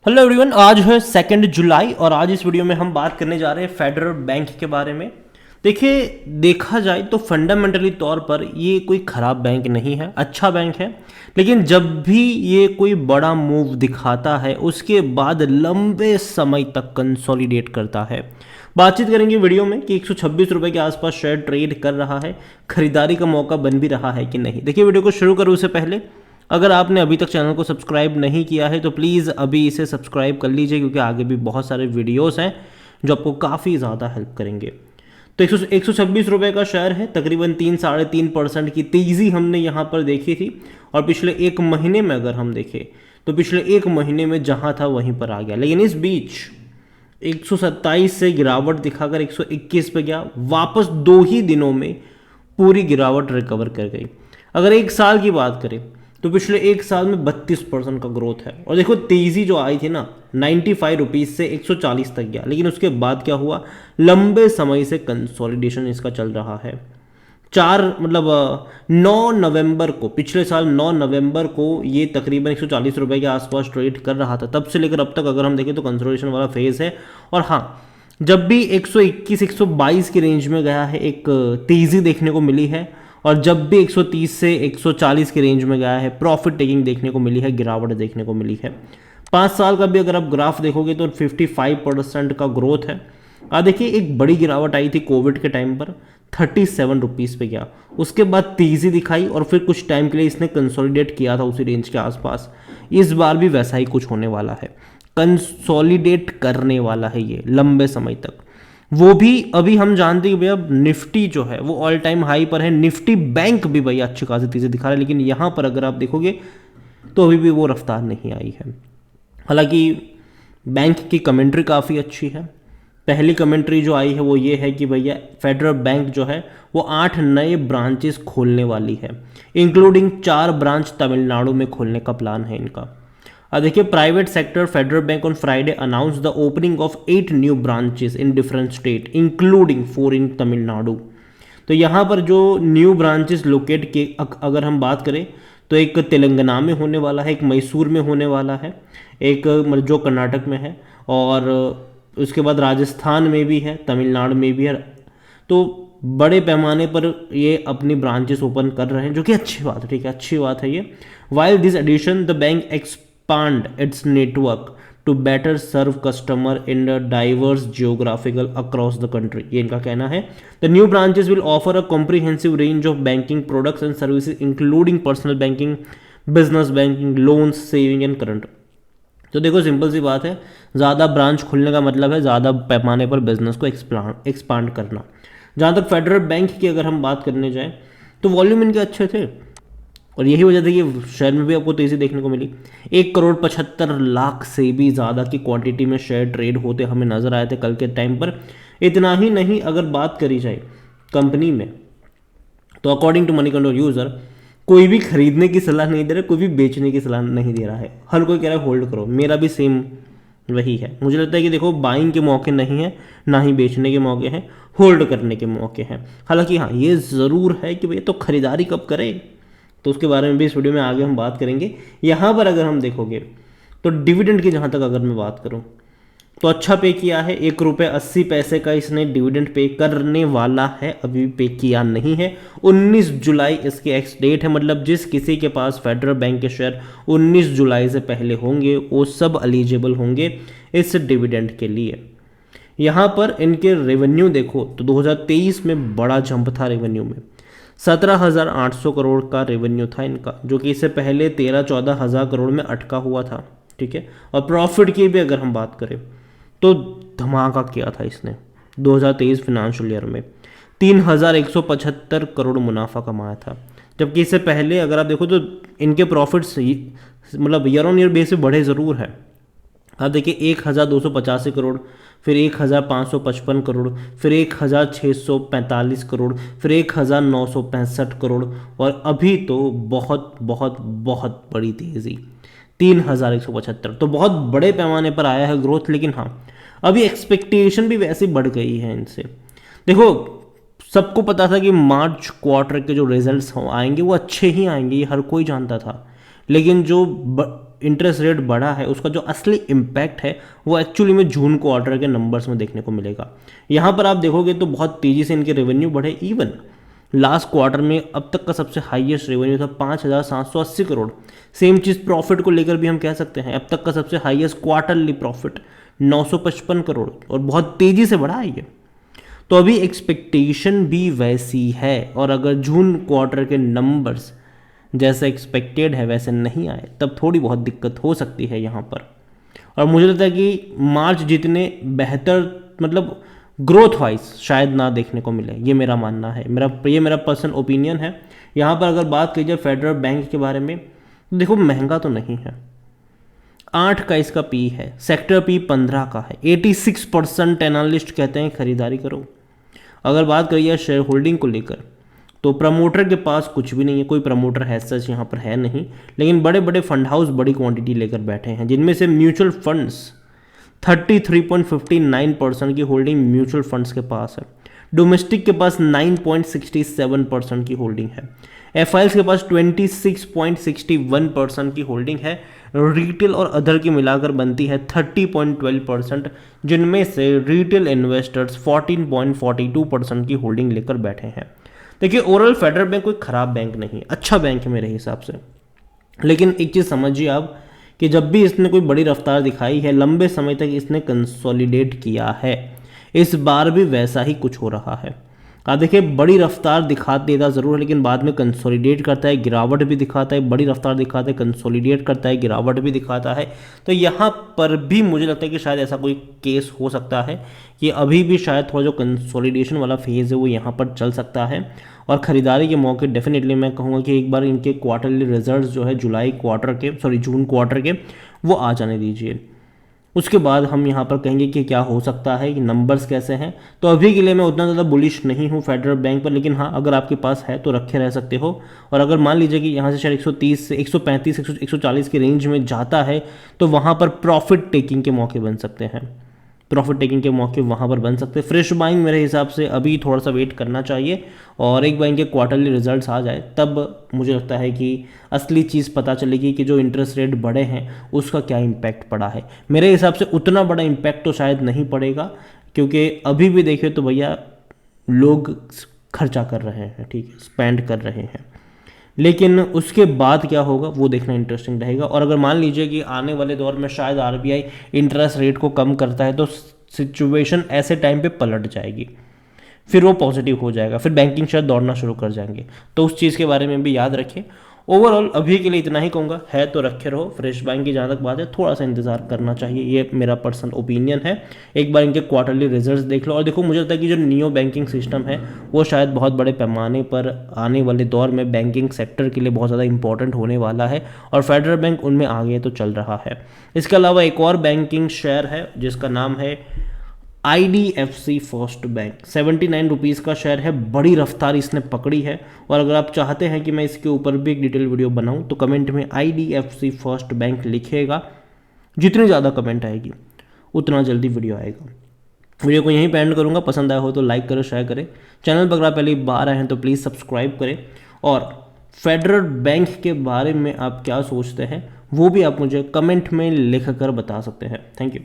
Hello everyone, आज है 2 जुलाई और आज इस वीडियो में हम बात करने जा रहे हैं फेडरल बैंक के बारे में। देखिए, देखा जाए तो फंडामेंटली तौर पर ये कोई ख़राब बैंक नहीं है, अच्छा बैंक है। लेकिन जब भी ये कोई बड़ा मूव दिखाता है उसके बाद लंबे समय तक कंसोलिडेट करता है। बातचीत करेंगे वीडियो में कि 126 रुपये के आसपास शेयर ट्रेड कर रहा है, खरीदारी का मौका बन भी रहा है कि नहीं। देखिए, वीडियो को शुरू करूँ उससे पहले अगर आपने अभी तक चैनल को सब्सक्राइब नहीं किया है तो प्लीज़ अभी इसे सब्सक्राइब कर लीजिए, क्योंकि आगे भी बहुत सारे वीडियोस हैं जो आपको काफ़ी ज़्यादा हेल्प करेंगे। तो 126 रुपये का शेयर है, तकरीबन 3-3.5% की तेज़ी हमने यहाँ पर देखी थी। और पिछले एक महीने में अगर हम देखें तो पिछले एक महीने में जहाँ था वहीं पर आ गया, लेकिन इस बीच 127 से गिरावट दिखाकर 121 पे गया, वापस 2 ही दिनों में पूरी गिरावट रिकवर कर गई। अगर एक साल की बात करें तो पिछले एक साल में 32% का ग्रोथ है। और देखो, तेज़ी जो आई थी ना, 95 रुपीज़ से 140 तक गया, लेकिन उसके बाद क्या हुआ, लंबे समय से कंसोलिडेशन इसका चल रहा है। 9 नवंबर को, पिछले साल 9 नवंबर को ये तकरीबन 140 रुपये के आसपास ट्रेड कर रहा था। तब से लेकर अब तक अगर हम देखें तो कंसोलिडेशन वाला फेज़ है। और हाँ, जब भी 121-122 की रेंज में गया है एक तेज़ी देखने को मिली है, और जब भी 130 से 140 की रेंज में गया है प्रॉफिट टेकिंग देखने को मिली है, गिरावट देखने को मिली है। 5 साल का भी अगर आप ग्राफ देखोगे तो 55% का ग्रोथ है। देखिए, एक बड़ी गिरावट आई थी कोविड के टाइम पर, 37 रुपीज़ पे गया, उसके बाद तेज़ी दिखाई और फिर कुछ टाइम के लिए इसने कंसोलिडेट किया था उसी रेंज के आसपास। इस बार भी वैसा ही कुछ होने वाला है, कंसोलिडेट करने वाला है ये लंबे समय तक। वो भी अभी हम जानते हैं कि भैया निफ्टी जो है वो ऑल टाइम हाई पर है, निफ्टी बैंक भी भैया अच्छी खासी तेज़ी दिखा रहा है, लेकिन यहाँ पर अगर आप देखोगे तो अभी भी वो रफ्तार नहीं आई है। हालांकि बैंक की कमेंट्री काफ़ी अच्छी है। पहली कमेंट्री जो आई है वो ये है कि भैया फेडरल बैंक जो है वो 8 नए ब्रांचेस खोलने वाली है, इंक्लूडिंग 4 ब्रांच तमिलनाडु में खोलने का प्लान है इनका। देखिए, private sector federal bank on Friday announce the opening of 8 new branches in different state including 4 इन तमिलनाडु। तो यहाँ पर जो न्यू ब्रांचेस लोकेट के अगर हम बात करें तो एक तेलंगाना में होने वाला है, एक मैसूर में होने वाला है, एक जो कर्नाटक में है, और उसके बाद राजस्थान में भी है, तमिलनाडु में भी है। तो बड़े पैमाने पर ये अपनी ब्रांचेस ओपन कर रहे हैं, जो कि अच्छी बात है, ठीक है, अच्छी बात है ये। While this addition the bank expand its network to better serve customer in a diverse geographical across the country, ये इनका कहना है। The new branches will offer a comprehensive range of banking products and services including personal banking, business banking, loans, saving and current। तो देखो, simple सी बात है, ज़्यादा branch खुलने का मतलब है ज़्यादा पैमाने पर बिजनेस को एक्सपांड करना। जहाँ तक फेडरल बैंक की अगर हम बात करने जाएँ तो वॉल्यूम इनके अच्छे थे, और यही वजह थी कि शेयर में भी आपको तेज़ी देखने को मिली। 1,75,00,000 से भी ज़्यादा की क्वांटिटी में शेयर ट्रेड होते हमें नज़र आए थे कल के टाइम पर। इतना ही नहीं, अगर बात करी जाए कंपनी में तो according to Moneycontrol user कोई भी खरीदने की सलाह नहीं दे रहा, कोई भी बेचने की सलाह नहीं दे रहा है, हर कोई कह रहा है होल्ड करो। मेरा भी सेम वही है। मुझे लगता है कि देखो, बाइंग के मौके नहीं है, ना ही बेचने के मौके हैं, होल्ड करने के मौके हैं। हालांकि हाँ, ये ज़रूर है कि भैया तो खरीदारी कब करें, तो उसके बारे में भी इस वीडियो में आगे हम बात करेंगे। यहाँ पर अगर हम देखोगे तो डिविडेंड की जहाँ तक अगर मैं बात करूँ तो अच्छा पे किया है, 1.80 रुपये का इसने डिविडेंड पे करने वाला है, अभी पे किया नहीं है। 19 जुलाई इसकी एक्स डेट है, मतलब जिस किसी के पास फेडरल बैंक के शेयर 19 जुलाई से पहले होंगे वो सब एलिजिबल होंगे इस डिविडेंड के लिए। यहाँ पर इनके रेवेन्यू देखो तो 2023 में बड़ा जंप था रेवेन्यू में, 17,800 करोड़ का रेवेन्यू था इनका, जो कि इससे पहले 13-14 हज़ार करोड़ में अटका हुआ था, ठीक है। और प्रॉफिट की भी अगर हम बात करें तो धमाका किया था इसने 2023 फाइनेंशियल ईयर में, 3,175 करोड़ मुनाफा कमाया था। जबकि इससे पहले अगर आप देखो तो इनके प्रॉफिट्स मतलब ईयर ऑन ईयर बेस पे बढ़े ज़रूर है। आप देखिए, 1,285 करोड़, फिर 1,555 करोड़, फिर 1,645 करोड़, फिर 1,965 करोड़, और अभी तो बहुत बहुत बहुत बड़ी तेज़ी 3,175। तो बहुत बड़े पैमाने पर आया है ग्रोथ। लेकिन हाँ, अभी एक्सपेक्टेशन भी वैसे बढ़ गई है इनसे। देखो, सबको पता था कि मार्च क्वार्टर के जो रिजल्ट्स आएंगे वो अच्छे ही आएंगे, ये हर कोई जानता था। लेकिन जो इंटरेस्ट रेट बढ़ा है उसका जो असली इम्पैक्ट है वो एक्चुअली में जून क्वार्टर के नंबर्स में देखने को मिलेगा। यहाँ पर आप देखोगे तो बहुत तेज़ी से इनके रेवेन्यू बढ़े। इवन लास्ट क्वार्टर में अब तक का सबसे हाईएस्ट रेवेन्यू था 5,780 करोड़। सेम चीज़ प्रॉफिट को लेकर भी हम कह सकते हैं, अब तक का सबसे हाईएस्ट क्वार्टरली प्रॉफिट 955 करोड़ और बहुत तेज़ी से बढ़ा है ये। तो अभी एक्सपेक्टेशन भी वैसी है, और अगर जून क्वार्टर के नंबर्स जैसा एक्सपेक्टेड है वैसे नहीं आए तब थोड़ी बहुत दिक्कत हो सकती है यहाँ पर। और मुझे लगता है कि मार्च जितने बेहतर मतलब ग्रोथ वाइज शायद ना देखने को मिले, ये मेरा मानना है, ये मेरा पर्सनल ओपिनियन है। यहाँ पर अगर बात की जाए फेडरल बैंक के बारे में तो देखो महंगा तो नहीं है, 8 का इसका पी है, सेक्टर पी 15 का है, 86% एनालिस्ट कहते हैं खरीदारी करो। अगर बात करिए शेयर होल्डिंग को लेकर तो प्रमोटर के पास कुछ भी नहीं है, कोई प्रमोटर है सच यहाँ पर है नहीं, लेकिन बड़े बड़े फंड हाउस बड़ी क्वांटिटी लेकर बैठे हैं, जिनमें से म्यूचुअल फंड्स 33.59% की होल्डिंग म्यूचुअल फंड्स के पास है, डोमेस्टिक के पास 9.67% की होल्डिंग है, एफआईएल्स के पास 26.61% की होल्डिंग है, रिटेल और अदर की मिलाकर बनती है 30.12%, जिनमें से रिटेल इन्वेस्टर्स 14.42% की होल्डिंग लेकर बैठे हैं। देखिए ओवरऑल फेडरल बैंक कोई खराब बैंक नहीं, अच्छा बैंक है मेरे हिसाब से, लेकिन एक चीज़ समझिए आप कि जब भी इसने कोई बड़ी रफ्तार दिखाई है लंबे समय तक इसने कंसोलिडेट किया है, इस बार भी वैसा ही कुछ हो रहा है। आप देखिए बड़ी रफ्तार दिखा देता ज़रूर है लेकिन बाद में कंसोलिडेट करता है, गिरावट भी दिखाता है, बड़ी रफ्तार दिखाता है, कंसोलिडेट करता है, गिरावट भी दिखाता है। तो यहाँ पर भी मुझे लगता है कि शायद ऐसा कोई केस हो सकता है कि अभी भी शायद थोड़ा जो कंसोलिडेशन वाला फेज़ है वो यहाँ पर चल सकता है, और ख़रीदारी के मौके डेफिनेटली मैं कहूँगा कि एक बार इनके क्वार्टरली रिजल्ट्स जो है जून क्वार्टर के वो आ जाने दीजिए, उसके बाद हम यहाँ पर कहेंगे कि क्या हो सकता है, कि नंबर्स कैसे हैं। तो अभी के लिए मैं उतना ज़्यादा बुलिश नहीं हूँ फेडरल बैंक पर, लेकिन हाँ अगर आपके पास है तो रखे रह सकते हो। और अगर मान लीजिए कि यहाँ से शायद 130 से 135 140 के रेंज में जाता है तो वहाँ पर प्रॉफिट टेकिंग के मौके बन सकते हैं, प्रॉफिट टेकिंग के मौके वहाँ पर बन सकते हैं। फ्रेश बाइंग मेरे हिसाब से अभी थोड़ा सा वेट करना चाहिए, और एक बार इनके क्वार्टरली रिजल्ट्स आ जाए तब मुझे लगता है कि असली चीज़ पता चलेगी कि जो इंटरेस्ट रेट बढ़े हैं उसका क्या इम्पैक्ट पड़ा है। मेरे हिसाब से उतना बड़ा इम्पैक्ट तो शायद नहीं पड़ेगा, क्योंकि अभी भी देखिए तो भैया लोग खर्चा कर रहे हैं, ठीक है, स्पेंड कर रहे हैं, लेकिन उसके बाद क्या होगा वो देखना इंटरेस्टिंग रहेगा। और अगर मान लीजिए कि आने वाले दौर में शायद आरबीआई इंटरेस्ट रेट को कम करता है तो सिचुएशन ऐसे टाइम पे पलट जाएगी, फिर वो पॉजिटिव हो जाएगा, फिर बैंकिंग शायद दौड़ना शुरू कर जाएंगे। तो उस चीज़ के बारे में भी याद रखें। ओवरऑल अभी के लिए इतना ही कहूँगा, है तो रखे रहो। फ्रेश बाइंग की जहाँ तक बात है थोड़ा सा इंतजार करना चाहिए, ये मेरा पर्सनल ओपिनियन है। एक बार इनके क्वार्टरली रिजल्ट्स देख लो, और देखो मुझे लगता है कि जो नियो बैंकिंग सिस्टम है वो शायद बहुत बड़े पैमाने पर आने वाले दौर में बैंकिंग सेक्टर के लिए बहुत ज़्यादा इंपॉर्टेंट होने वाला है, और फेडरल बैंक उनमें आगे तो चल रहा है। इसके अलावा एक और बैंकिंग शेयर है जिसका नाम है IDFC फर्स्ट बैंक, 79 रुपीज़ का शेयर है, बड़ी रफ्तार इसने पकड़ी है। और अगर आप चाहते हैं कि मैं इसके ऊपर भी एक डिटेल वीडियो बनाऊं तो कमेंट में IDFC फर्स्ट बैंक लिखिएगा, जितनी ज़्यादा कमेंट आएगी उतना जल्दी वीडियो आएगा। वीडियो को यहीं पे एंड करूँगा, पसंद आया हो तो लाइक करें, शेयर करें, चैनल पर अगर आप पहली बार आए हैं तो प्लीज़ सब्सक्राइब करें, और फेडरल बैंक के बारे में आप क्या सोचते हैं वो भी आप मुझे कमेंट में लिख कर बता सकते हैं। Thank you.